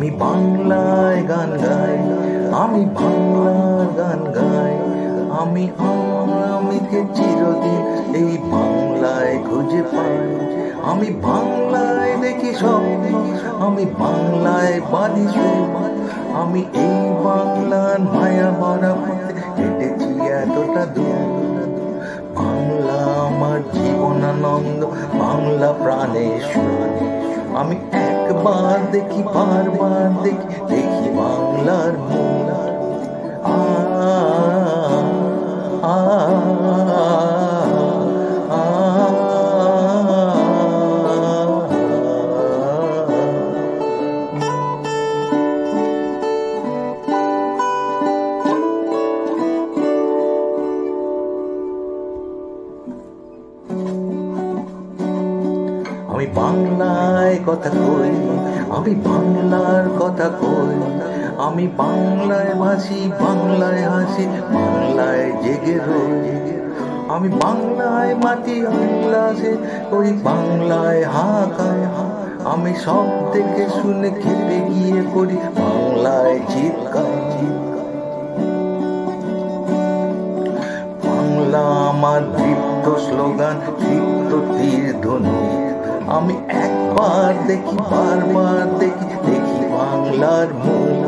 আমি বাংলায় গান গাই, আমি বাংলার গান গাই। আমিকে চিরদিন এই বাংলায় খুঁজে পাই। আমি বাংলায় দেখি স্বপ্ন, আমি বাংলায় বাঁধি সুর। আমি এই বাংলার মায়া ভরা পথে হেঁটেছি এতটা দূর। বাংলা আমার জীবনানন্দ, বাংলা প্রাণের সুর। আমি একবার দেখি, বারবার দেখি, দেখি বাংলার মূল। আ আ আমি বাংলায় কথা কই, আমি বাংলার কথা কই। আমি বাংলায় ভাসি, বাংলায় হাসি, বাংলায় জেগে রই। আমি বাংলায় মাটি উল্লাসে ওই বাংলায় হাহাকার। আমি সব দেখে শুনে খেপে গিয়ে করি বাংলায় চিৎকার। বাংলা আমার দীপ্ত স্লোগান, দীপ্ত তীর ধনুক। আমি একবার দেখি, বারবার দেখি, দেখি বাংলার মূল।